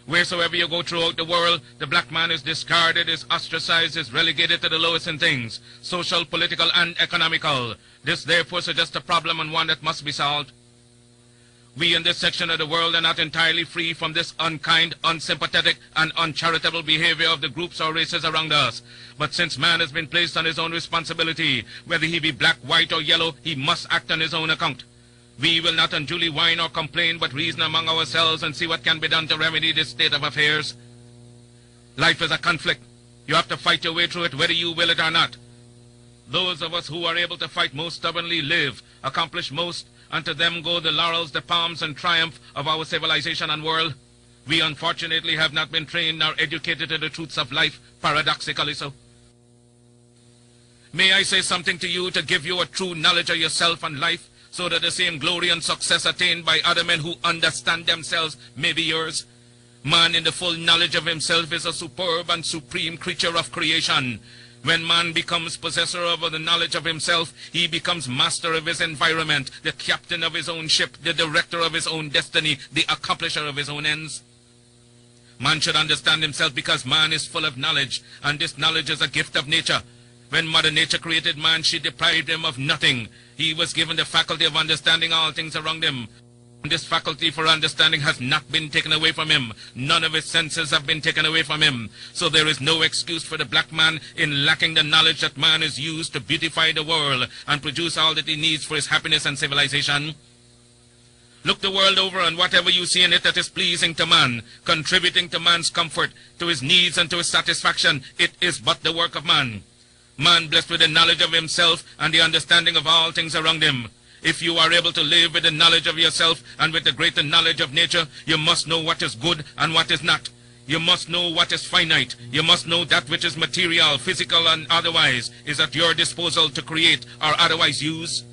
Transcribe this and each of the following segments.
Wheresoever you go throughout the world, the black man is discarded, is ostracized, is relegated to the lowest in things, social, political, and economical. This therefore suggests a problem and one that must be solved. We in this section of the world are not entirely free from this unkind, unsympathetic, and uncharitable behavior of the groups or races around us. But since man has been placed on his own responsibility, whether he be black, white, or yellow, he must act on his own account. We will not unduly whine or complain, but reason among ourselves and see what can be done to remedy this state of affairs. Life is a conflict. You have to fight your way through it, whether you will it or not. Those of us who are able to fight most stubbornly live, accomplish most, and to them go the laurels, the palms, and triumph of our civilization and world. We unfortunately have not been trained nor educated to the truths of life, paradoxically so. May I say something to you to give you a true knowledge of yourself and life, so that the same glory and success attained by other men who understand themselves may be yours? Man in the full knowledge of himself is a superb and supreme creature of creation. When man becomes possessor of the knowledge of himself, he becomes master of his environment, the captain of his own ship, the director of his own destiny, the accomplisher of his own ends. Man should understand himself because man is full of knowledge, and this knowledge is a gift of nature. When Mother Nature created man, she deprived him of nothing. He was given the faculty of understanding all things around him. This faculty for understanding has not been taken away from him. None of his senses have been taken away from him. So there is no excuse for the black man in lacking the knowledge that man is used to beautify the world and produce all that he needs for his happiness and civilization. Look the world over, and whatever you see in it that is pleasing to man, contributing to man's comfort, to his needs and to his satisfaction, it is but the work of man. Man blessed with the knowledge of himself and the understanding of all things around him. If you are able to live with the knowledge of yourself and with the greater knowledge of nature, you must know what is good and what is not. You must know what is finite. You must know that which is material, physical, and otherwise is at your disposal to create or otherwise use.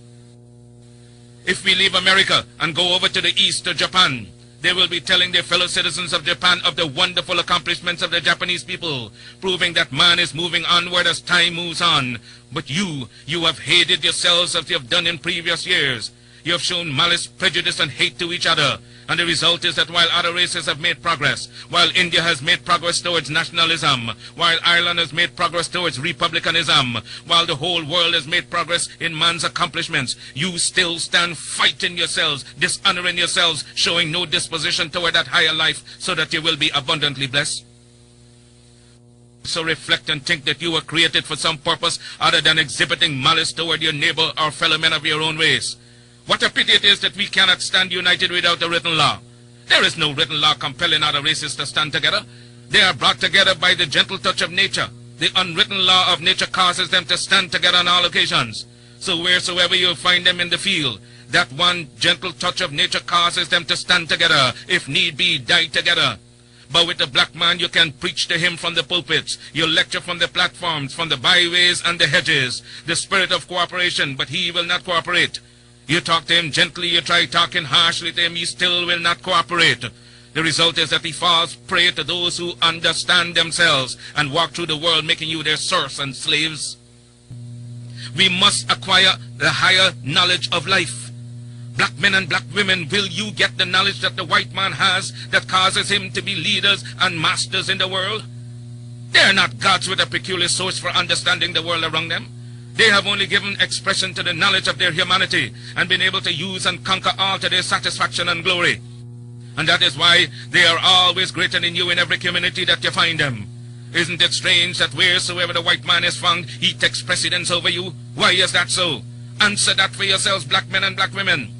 If we leave America and go over to the east to Japan, they will be telling their fellow citizens of Japan of the wonderful accomplishments of the Japanese people, proving that man is moving onward as time moves on. But you have hated yourselves as you have done in previous years. You have shown malice, prejudice, and hate to each other. And the result is that while other races have made progress, while India has made progress towards nationalism, while Ireland has made progress towards republicanism, while the whole world has made progress in man's accomplishments, you still stand fighting yourselves, dishonoring yourselves, showing no disposition toward that higher life so that you will be abundantly blessed. So reflect and think that you were created for some purpose other than exhibiting malice toward your neighbor or fellow men of your own race. What a pity it is that we cannot stand united without a written law. There is no written law compelling other races to stand together. They are brought together by the gentle touch of nature. The unwritten law of nature causes them to stand together on all occasions. So wheresoever you find them in the field, that one gentle touch of nature causes them to stand together, if need be, die together. But with the black man, you can preach to him from the pulpits. You lecture from the platforms, from the byways and the hedges. The spirit of cooperation, but he will not cooperate. You talk to him gently, you try talking harshly to him, he still will not cooperate. The result is that he falls prey to those who understand themselves and walk through the world making you their serfs and slaves. We must acquire the higher knowledge of life. Black men and black women, will you get the knowledge that the white man has that causes him to be leaders and masters in the world? They are not gods with a peculiar source for understanding the world around them. They have only given expression to the knowledge of their humanity and been able to use and conquer all to their satisfaction and glory. And that is why they are always greater than you in every community that you find them. Isn't it strange that wheresoever the white man is found, he takes precedence over you? Why is that so? Answer that for yourselves, black men and black women.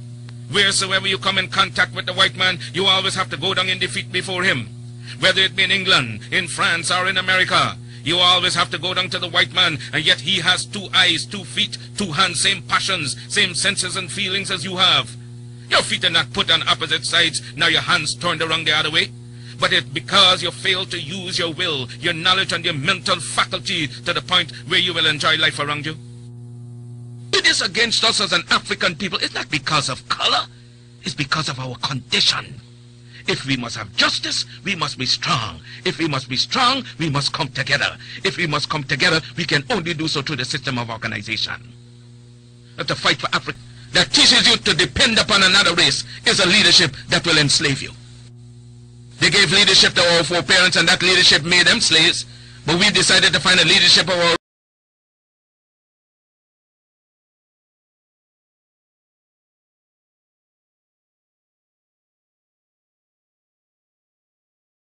Wheresoever you come in contact with the white man, you always have to go down in defeat before him. Whether it be in England, in France, or in America, you always have to go down to the white man, and yet he has 2 eyes, 2 feet, 2 hands, same passions, same senses and feelings as you have. Your feet are not put on opposite sides, now your hands turned around the other way. But it's because you fail to use your will, your knowledge, and your mental faculty to the point where you will enjoy life around you. It is against us as an African people. It's not because of color, it's because of our condition. If we must have justice, we must be strong. If we must be strong, we must come together. If we must come together, we can only do so through the system of organization. But the fight for Africa that teaches you to depend upon another race is a leadership that will enslave you. They gave leadership to our foreparents, and that leadership made them slaves. But we've decided to find a leadership of our